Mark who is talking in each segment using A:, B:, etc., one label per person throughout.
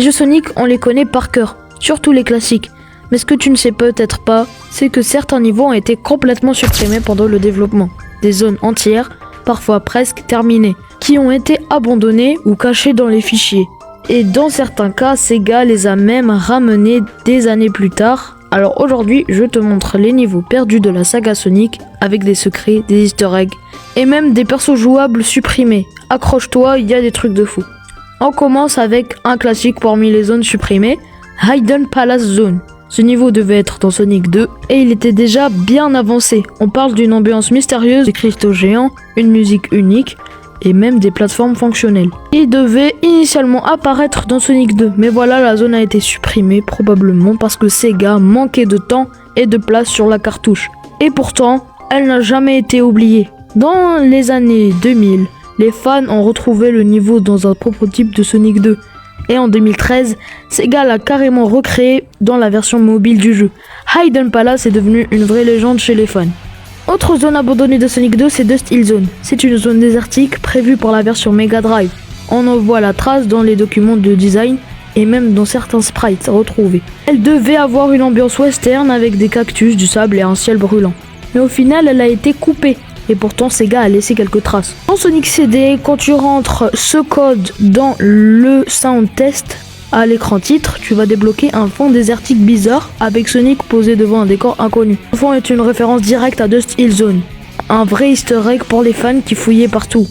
A: Les jeux Sonic, on les connaît par cœur, surtout les classiques. Mais ce que tu ne sais peut-être pas, c'est que certains niveaux ont été complètement supprimés pendant le développement. Des zones entières, parfois presque terminées, qui ont été abandonnées ou cachées dans les fichiers. Et dans certains cas, Sega les a même ramenés des années plus tard. Alors aujourd'hui, je te montre les niveaux perdus de la saga Sonic, avec des secrets, des easter eggs, et même des persos jouables supprimés. Accroche-toi, il y a des trucs de fou. On commence avec un classique parmi les zones supprimées, Hidden Palace Zone. Ce niveau devait être dans Sonic 2 et il était déjà bien avancé. On parle d'une ambiance mystérieuse, des cristaux géants, une musique unique et même des plateformes fonctionnelles. Il devait initialement apparaître dans Sonic 2, mais voilà, la zone a été supprimée probablement parce que Sega manquait de temps et de place sur la cartouche. Et pourtant, elle n'a jamais été oubliée. Dans les années 2000, les fans ont retrouvé le niveau dans un prototype de Sonic 2. Et en 2013, Sega l'a carrément recréé dans la version mobile du jeu. Hidden Palace est devenu une vraie légende chez les fans. Autre zone abandonnée de Sonic 2, c'est Dust Hill Zone. C'est une zone désertique prévue pour la version Mega Drive. On en voit la trace dans les documents de design et même dans certains sprites retrouvés. Elle devait avoir une ambiance western avec des cactus, du sable et un ciel brûlant. Mais au final, elle a été coupée. Et pourtant Sega a laissé quelques traces. Dans Sonic CD, quand tu rentres ce code dans le sound test à l'écran titre, tu vas débloquer un fond désertique bizarre avec Sonic posé devant un décor inconnu. Le fond est une référence directe à Dust Hill Zone, un vrai easter egg pour les fans qui fouillaient partout.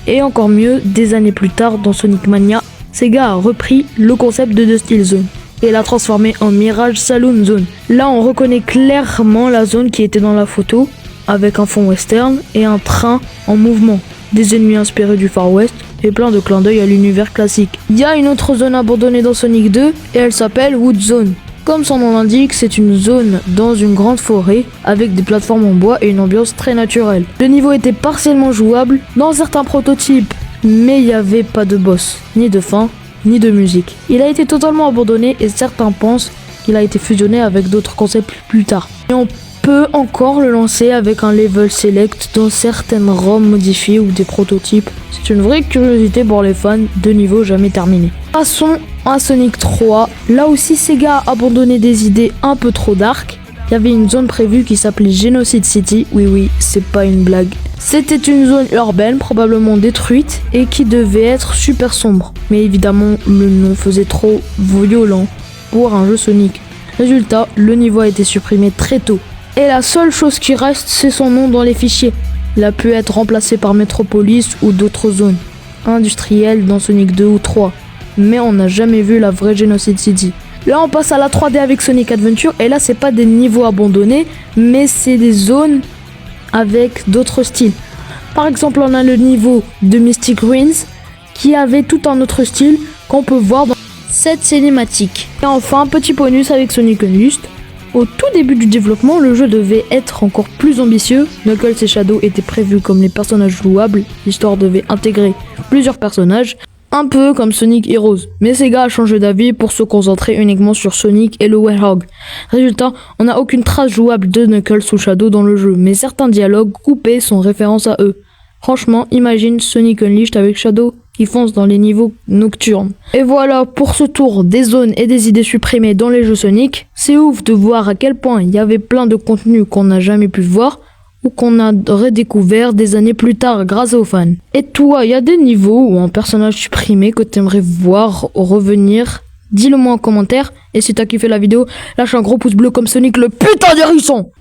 A: Et encore mieux, des années plus tard dans Sonic Mania, Sega a repris le concept de Dust Hill Zone et l'a transformé en Mirage Saloon Zone. Là on reconnaît clairement la zone qui était dans la photo, avec un fond western et un train en mouvement, des ennemis inspirés du Far West et plein de clins d'œil à l'univers classique. Il y a une autre zone abandonnée dans Sonic 2 et elle s'appelle Wood Zone. Comme son nom l'indique, c'est une zone dans une grande forêt avec des plateformes en bois et une ambiance très naturelle. Le niveau était partiellement jouable dans certains prototypes, mais il n'y avait pas de boss, ni de fin, ni de musique. Il a été totalement abandonné et certains pensent qu'il a été fusionné avec d'autres concepts plus tard. Et on peut encore le lancer avec un level select dans certaines ROM modifiées ou des prototypes. C'est une vraie curiosité pour les fans de niveaux jamais terminés. Passons à Sonic 3. Là aussi Sega a abandonné des idées un peu trop dark. Il y avait une zone prévue qui s'appelait Genocide City. Oui, c'est pas une blague. C'était une zone urbaine probablement détruite et qui devait être super sombre. Mais évidemment le nom faisait trop violent pour un jeu Sonic. Résultat, le niveau a été supprimé très tôt. Et la seule chose qui reste, c'est son nom dans les fichiers. Il a pu être remplacé par Metropolis ou d'autres zones industrielles dans Sonic 2 ou 3. Mais on n'a jamais vu la vraie Genocide City. Là on passe à la 3D avec Sonic Adventure et là c'est pas des niveaux abandonnés, mais c'est des zones avec d'autres styles. Par exemple on a le niveau de Mystic Ruins qui avait tout un autre style qu'on peut voir dans cette cinématique. Et enfin petit bonus avec Sonic Unleashed. Au tout début du développement, le jeu devait être encore plus ambitieux. Knuckles et Shadow étaient prévus comme les personnages jouables. L'histoire devait intégrer plusieurs personnages, un peu comme Sonic Heroes. Mais Sega a changé d'avis pour se concentrer uniquement sur Sonic et le Hedgehog. Résultat, on n'a aucune trace jouable de Knuckles ou Shadow dans le jeu, mais certains dialogues coupés sont référence à eux. Franchement, imagine Sonic Unleashed avec Shadow qui fonce dans les niveaux nocturnes. Et voilà pour ce tour des zones et des idées supprimées dans les jeux Sonic. C'est ouf de voir à quel point il y avait plein de contenus qu'on n'a jamais pu voir ou qu'on a redécouvert des années plus tard grâce aux fans. Et toi, il y a des niveaux ou un personnage supprimé que tu aimerais voir revenir? Dis-le moi en commentaire. Et si t'as kiffé la vidéo, lâche un gros pouce bleu comme Sonic le putain d'hérisson.